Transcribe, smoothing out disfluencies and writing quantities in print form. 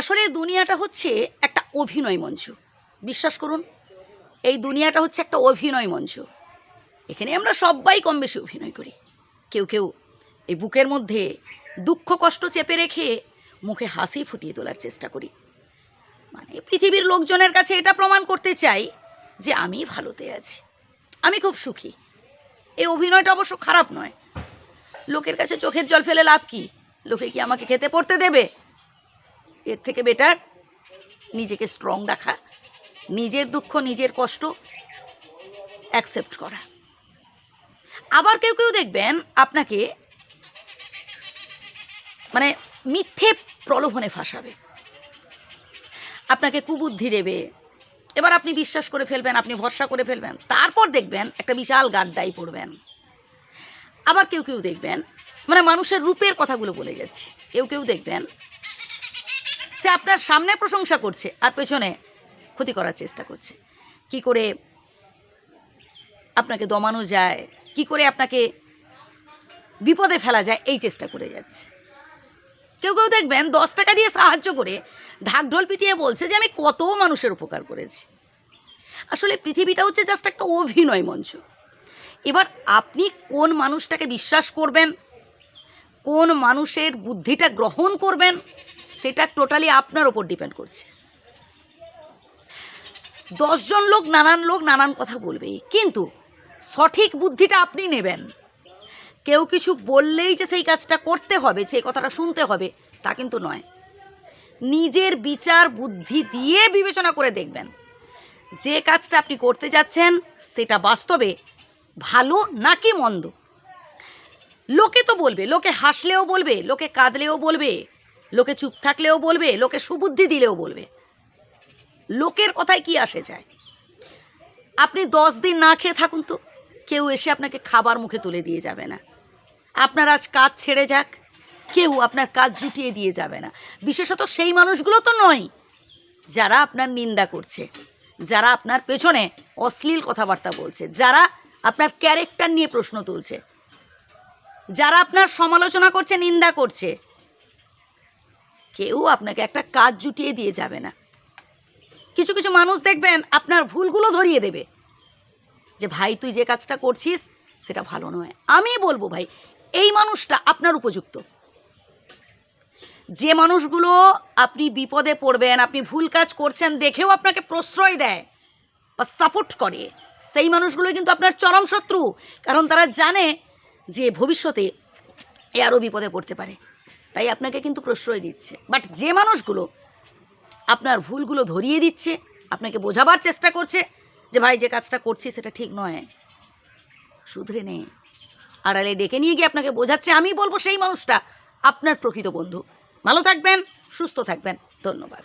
আসলে দুনিয়াটা হচ্ছে একটা অভিনয় মঞ্চ। বিশ্বাস করুন, এই দুনিয়াটা হচ্ছে একটা অভিনয় মঞ্চ। এখানে আমরা সবাই কম বেশি অভিনয় করি। কেউ কেউ এই বুকের মধ্যে দুঃখ কষ্ট চেপে রেখে মুখে হাসি ফুটিয়ে তোলার চেষ্টা করি, মানে পৃথিবীর লোকজনের কাছে এটা প্রমাণ করতে চাই যে আমি ভালোতে আছি, আমি খুব সুখী। এই অভিনয়টা অবশ্য খারাপ নয়। লোকের কাছে চোখের জল ফেলে লাভ কি? লোকে কি আমাকে খেতে পড়তে দেবে? এর থেকে বেটার নিজেকে স্ট্রং রাখা, নিজের দুঃখ নিজের কষ্ট অ্যাকসেপ্ট করা। আবার কেউ কেউ দেখবেন আপনাকে মানে মিথ্যে প্রলোভনে ফাঁসাবে, আপনাকে কুবুদ্ধি দেবে, এবার আপনি বিশ্বাস করে ফেলবেন, আপনি ভরসা করে ফেলবেন, তারপর দেখবেন একটা বিশাল গাড্ডায় পড়বেন। আবার কেউ কেউ দেখবেন, মানে মানুষের রূপের কথাগুলো বলে যাচ্ছি, কেউ কেউ দেখবেন সে আপনার সামনে প্রশংসা করছে আর পেছনে ক্ষতি করার চেষ্টা করছে। কি করে আপনাকে দমানো যায়, কি করে আপনাকে বিপদে ফেলা যায়, এই চেষ্টা করে যাচ্ছে। কেউ কেউ দেখবেন 10 টাকা দিয়ে সাহায্য করে ঢাকঢোল পিটিয়ে বলছে যে আমি কত মানুষের উপকার করেছি। আসলে পৃথিবীটা হচ্ছে জাস্ট একটা অভিনয় মঞ্চ। এবার আপনি কোন মানুষটাকে বিশ্বাস করবেন, কোন মানুষের বুদ্ধিটা গ্রহণ করবেন, সেটা টোটালি আপনার ওপর ডিপেন্ড করছে। 10 জন লোক নানান কথা বলবে, কিন্তু সঠিক বুদ্ধিটা আপনি নেবেন। কেউ কিছু বললেই যে সেই কাজটা করতে হবে, সেই কথাটা শুনতে হবে, তা কিন্তু নয়। নিজের বিচার বুদ্ধি দিয়ে বিবেচনা করে দেখবেন যে কাজটা আপনি করতে যাচ্ছেন সেটা বাস্তবে ভালো নাকি মন্দ। লোকে তো বলবে, লোকে হাসলেও বলবে, লোকে কাঁদলেও বলবে, লোকে চুপ থাকলেও বলবে, লোকে সুবুদ্ধি দিলেও বলবে। লোকের কথায় কি আসে যায়? আপনি 10 দিন না খেয়ে থাকুন তো, কেউ এসে আপনাকে খাবার মুখে তুলে দিয়ে যাবে না। আপনার আজ কাজ ছেড়ে যাক, কেউ আপনার কাজ জুটিয়ে দিয়ে যাবে না। বিশেষত সেই মানুষগুলো তো নয় যারা আপনার নিন্দা করছে, যারা আপনার পেছনে অশ্লীল কথাবার্তা বলছে, যারা আপনার ক্যারেক্টার নিয়ে প্রশ্ন তুলছে, যারা আপনার সমালোচনা করছে, নিন্দা করছে, কেউ আপনাকে একটা কাজ জুটিয়ে দিয়ে যাবে না। কিছু কিছু মানুষ দেখবেন আপনার ভুলগুলো ধরিয়ে দেবে যে ভাই তুই যে কাজটা করছিস সেটা ভালো নয়। আমি বলবো ভাই, এই মানুষটা আপনার উপযুক্ত। যে মানুষগুলো আপনি বিপদে পড়বেন, আপনি ভুল কাজ করছেন দেখেও আপনাকে প্রশ্রয় দেয় বা সাপোর্ট করে, সেই মানুষগুলো কিন্তু আপনার চরম শত্রু। কারণ তারা জানে যে ভবিষ্যতে এ আরও বিপদে পড়তে পারে, তাই আপনাকে কিন্তু প্রশ্রয় দিচ্ছে। বাট যে মানুষগুলো আপনার ভুলগুলো ধরিয়ে দিচ্ছে, আপনাকে বোঝাবার চেষ্টা করছে যে ভাই যে কাজটা করছি সেটা ঠিক নয়, শুধরে নে, আড়ালে ডেকে নিয়ে গিয়ে আপনাকে বোঝাচ্ছে, আমি বলবো সেই মানুষটা আপনার প্রকৃত বন্ধু। ভালো থাকবেন, সুস্থ থাকবেন, ধন্যবাদ।